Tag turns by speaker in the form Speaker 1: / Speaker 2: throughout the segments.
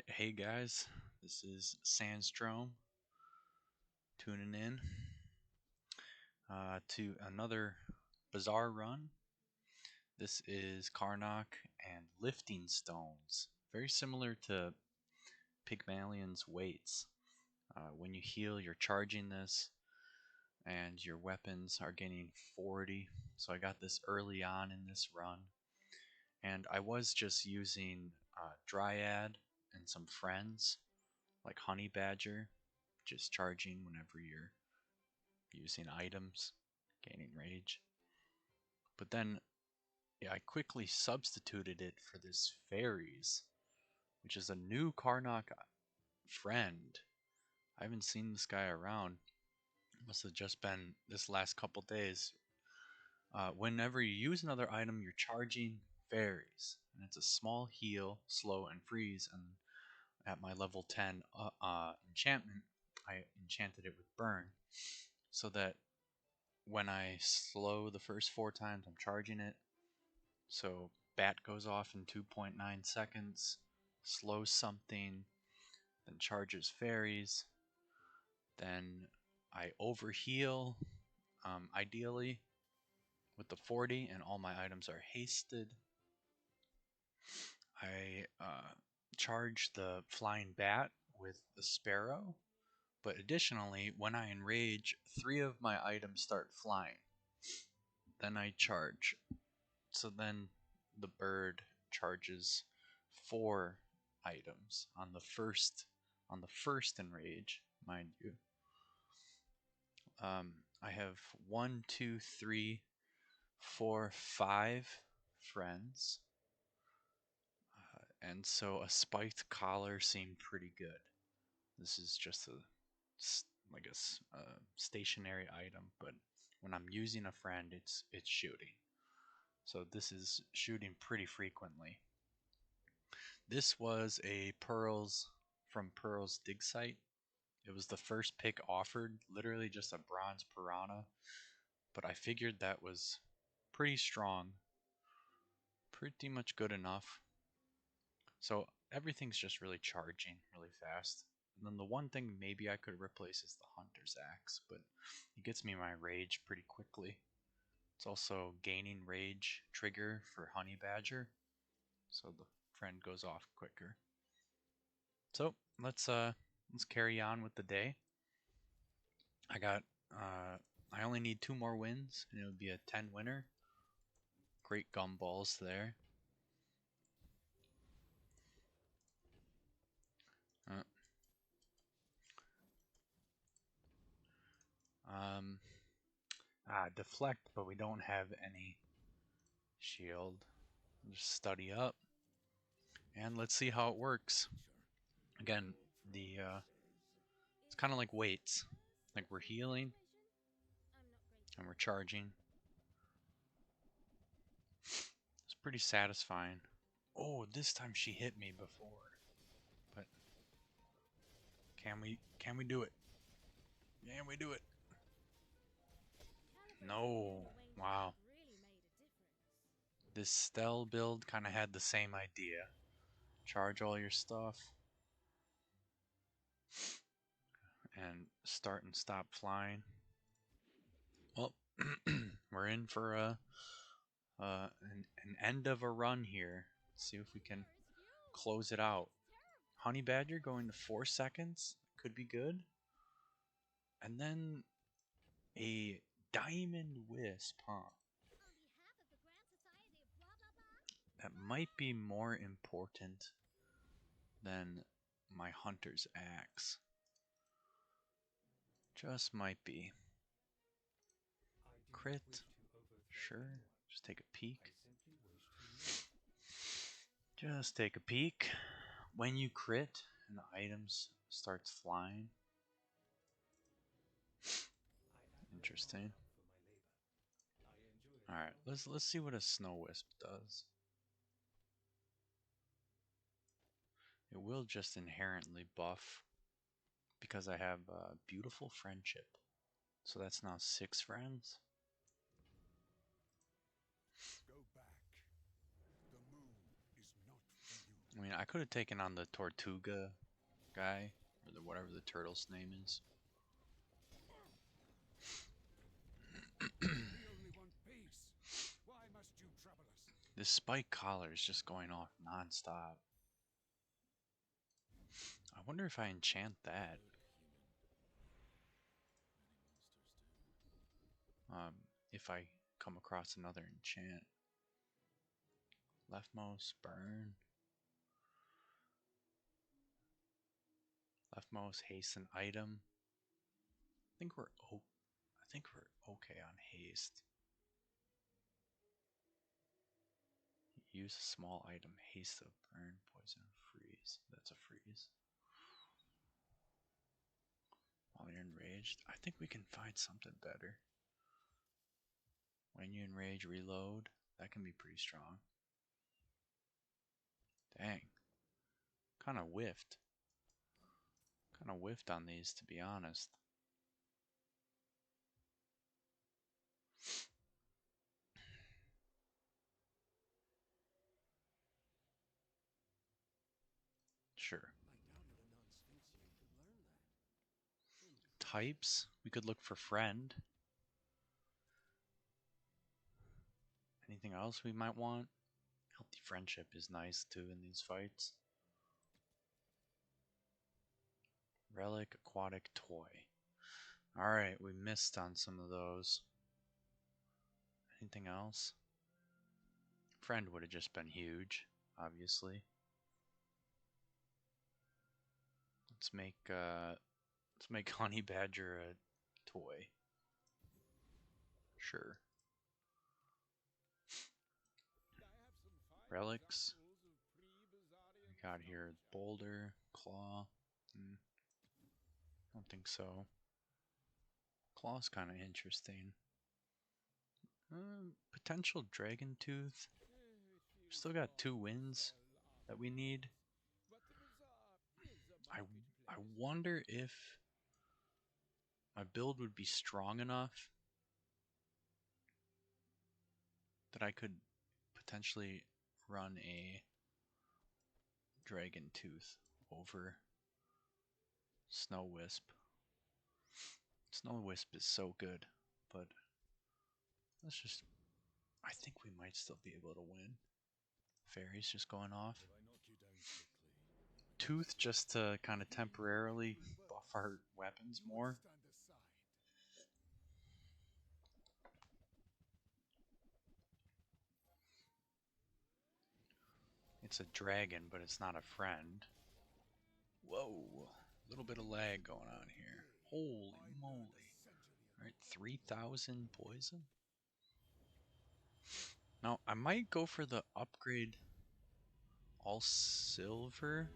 Speaker 1: Alright, hey guys, this is Sandstrom tuning in to another bizarre run. This is Karnok and lifting stones. Very similar to Pygmalion's weights. When you heal, you're charging this, and your weapons are gaining 40. So I got this early on in this run, and I was just using Dryad and some friends like Honey Badger, just charging whenever you're using items, gaining rage. But then I quickly substituted it for this Faeries, which is a new Karnok friend. I haven't seen this guy around. Must have just been this last couple days. Whenever you use another item, you're charging Faeries, and it's a small heal, slow, and freeze. And at my level 10 enchantment, I enchanted it with burn, so that when I slow the first 4 times, I'm charging it. So bat goes off in 2.9 seconds, slows something, then charges Faeries. Then I overheal, ideally, with the 40, and all my items are hasted. I charge the flying bat with the sparrow, but additionally, when I enrage, 3 of my items start flying. Then I charge. So then the bird charges 4 items on the first enrage, mind you. I have 1, 2, 3, 4, 5 friends, and so a spiked collar seemed pretty good. This is just like a stationary item, but when I'm using a friend, it's shooting. So this is shooting pretty frequently. This was a from Pearl's dig site. It was the first pick offered, literally just a bronze piranha, but I figured that was pretty strong, pretty much good enough. So everything's just really charging really fast. And then the one thing maybe I could replace is the Hunter's Axe, but it gets me my rage pretty quickly. It's also gaining rage trigger for Honey Badger, so the friend goes off quicker. So let's carry on with the day. I only need 2 more wins, and it would be a 10 winner. Great gumballs there. Uh, um, deflect, but we don't have any shield. Just study up, and let's see how it works. Again, it's kind of like weights. Like we're healing, and we're charging. It's pretty satisfying. Oh, this time she hit me before. But can we do it? Can we do it? No. Wow. This Stell build kind of had the same idea. Charge all your stuff and start and stop flying. Well, we're in for an end of a run here. Let's see if we can close it out. Honey Badger going to 4 seconds could be good. And then a Diamond Wisp, huh? That might be more important than my Hunter's Axe. Just might be. Crit? Sure. Just take a peek. Just take a peek. When you crit and the items starts flying. Interesting. Alright, let's see what a Snow Wisp does. It will just inherently buff because I have beautiful friendship. So that's now 6 friends. I mean, I could have taken on the Tortuga guy, or whatever the turtle's name is. This spike collar is just going off non-stop. I wonder if I enchant that. If I come across another enchant. Leftmost, burn. Leftmost, hasten item. I think we're okay on haste. Use a small item, haste of burn, poison, freeze. That's a freeze. While you're enraged, I think we can find something better. When you enrage, reload. That can be pretty strong. Dang. Kind of whiffed. Kind of whiffed on these, to be honest. Sure. Types. We could look for friend. Anything else we might want? Healthy friendship is nice too in these fights. Relic, aquatic, toy. Alright, we missed on some of those. Anything else? Friend would have just been huge, obviously. Let's make Honey Badger a toy. Sure. Relics. We got here Boulder, Claw. Don't think so. Claw's kind of interesting. Potential Dragon Tooth. Still got 2 wins that we need. I wonder if my build would be strong enough that I could potentially run a Dragon Tooth over Snow Wisp. Snow Wisp is so good, but I think we might still be able to win. Faeries just going off. Tooth just to kind of temporarily buff our weapons more. It's a dragon, but it's not a friend. Whoa, a little bit of lag going on here. Holy moly. Alright, 3,000 poison? Now, I might go for the upgrade all silver.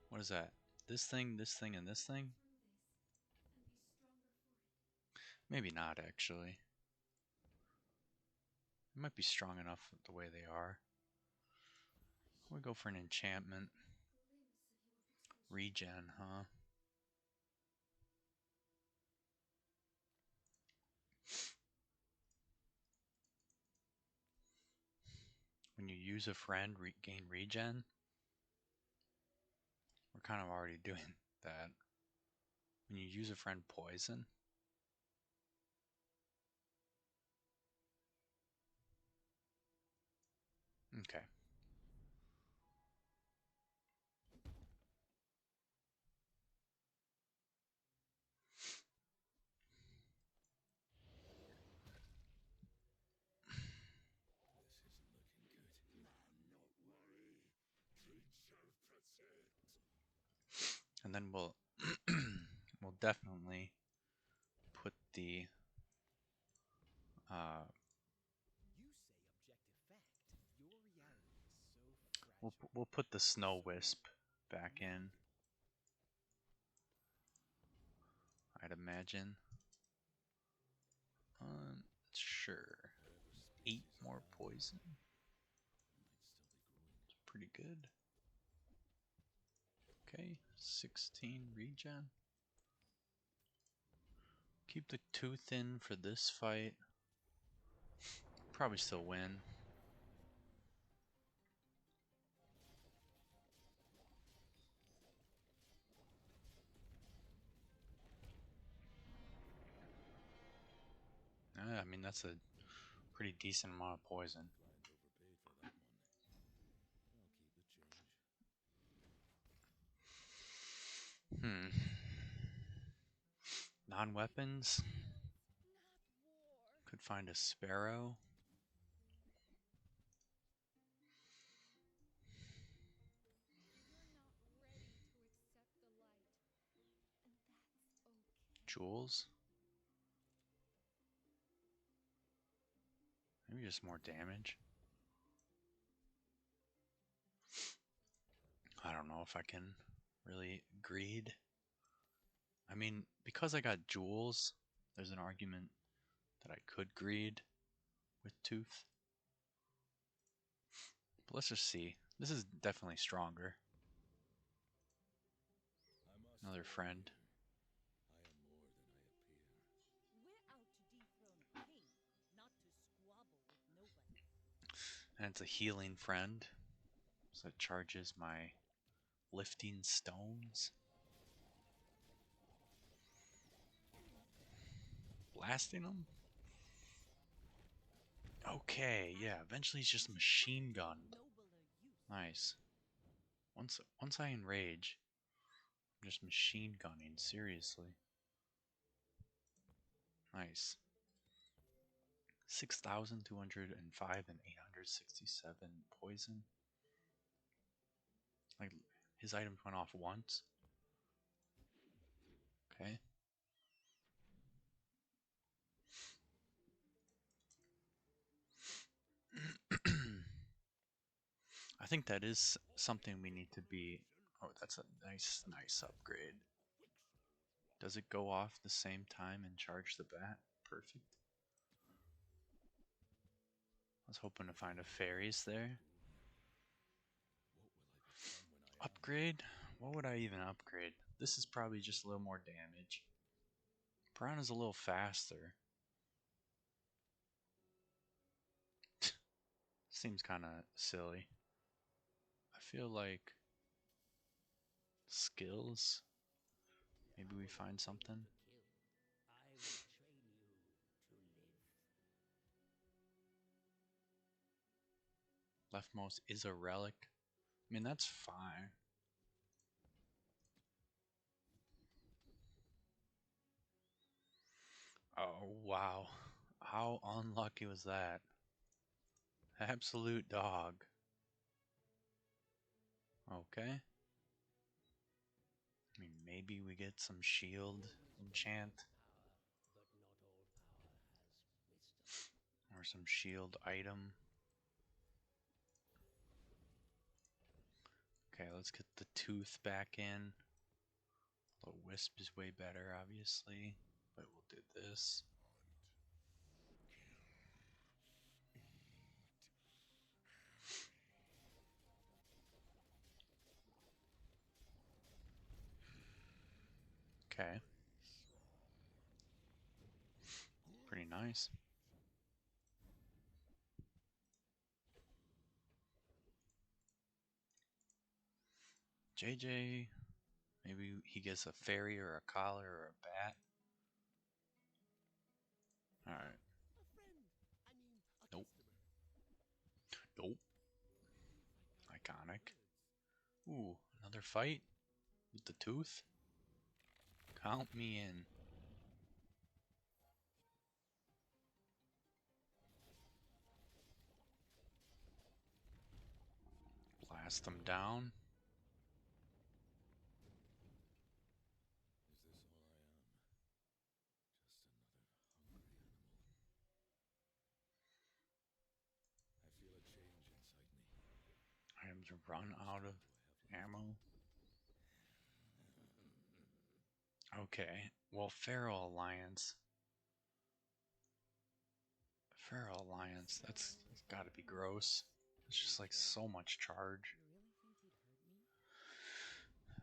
Speaker 1: What is that? This thing, and this thing? Maybe not, actually. It might be strong enough the way they are. We'll go for an enchantment. Regen, huh? When you use a friend, gain regen. We're kind of already doing that. When you use a friend, poison. Okay. And then we'll we'll definitely put the we'll put the Snow Wisp back in. I'd imagine. Sure. 8 more poison. It's pretty good. Okay, 16 regen. Keep the tooth in for this fight. Probably still win. I mean, that's a pretty decent amount of poison. Hmm. Non-weapons. Could find a sparrow. Jewels. Maybe just more damage. I don't know if I can really greed. I mean, because I got jewels, there's an argument that I could greed with tooth. But let's just see. This is definitely stronger. Another friend. And it's a healing friend. So it charges my lifting stones. Blasting them? Okay, yeah, eventually he's just machine gunned. Nice. Once I enrage, I'm just machine gunning, seriously. Nice. 6,205 and 867 poison. Like, his items went off once. Okay. I think that is something we need to be... Oh, that's a nice upgrade. Does it go off the same time and charge the bat? Perfect. I was hoping to find a Faeries there. Upgrade? What would I even upgrade? This is probably just a little more damage. Piranha's a little faster. Seems kind of silly. I feel like skills. Maybe we find something. Leftmost is a relic. I mean, that's fine. Oh, wow. How unlucky was that? Absolute dog. Okay. I mean, maybe we get some shield enchant. Or some shield item. Okay, let's get the tooth back in. The wisp is way better, obviously. But we'll do this. Okay. Pretty nice. JJ, maybe he gets a fairy or a collar or a bat. Alright. Nope. Nope. Iconic. Ooh, another fight with the tooth? Count me in. Blast them down. Items run out of ammo. Okay, well, Feral Alliance. Feral Alliance, that's gotta be gross. It's just like so much charge.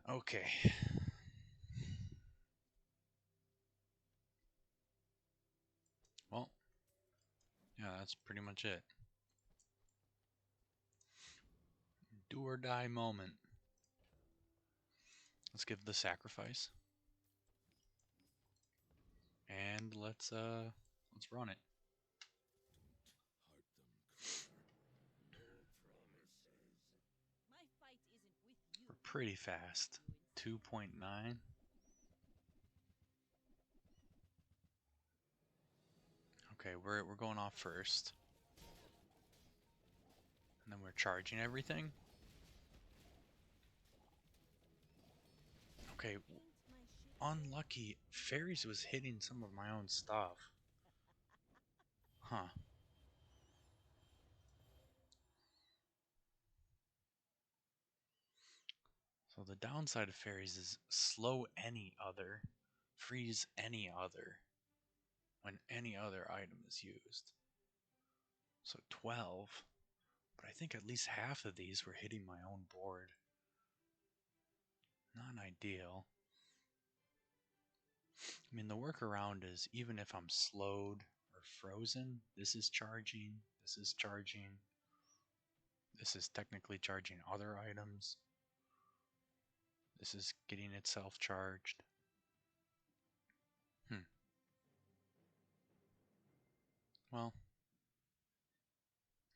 Speaker 1: Okay. Well, yeah, that's pretty much it. Do or die moment. Let's give the sacrifice. And let's run it. pretty fast. 2.9. Okay, we're going off first. And then we're charging everything. Okay, unlucky. Faeries was hitting some of my own stuff. Huh. So the downside of Faeries is slow any other, freeze any other when any other item is used. So 12. But I think at least half of these were hitting my own board. Not ideal. I mean, the workaround is even if I'm slowed or frozen, this is charging, this is charging, this is technically charging other items, this is getting itself charged. Well,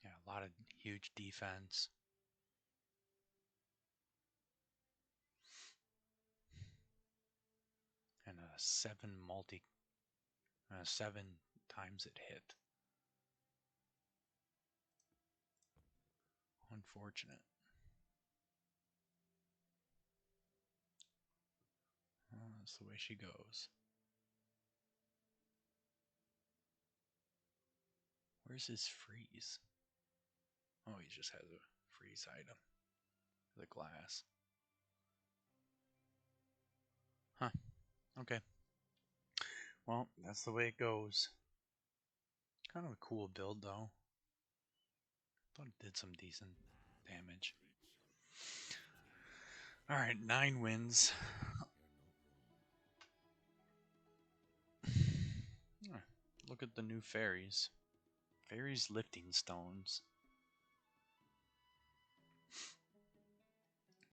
Speaker 1: yeah, a lot of huge defense. And a 7 times it hit. Unfortunate. Well, that's the way she goes. Where's his freeze? Oh, he just has a freeze item. The glass. Huh. Okay. Well, that's the way it goes. Kind of a cool build, though. Thought it did some decent damage. Alright, 9 wins. Look at the new fairies. Fairies lifting stones.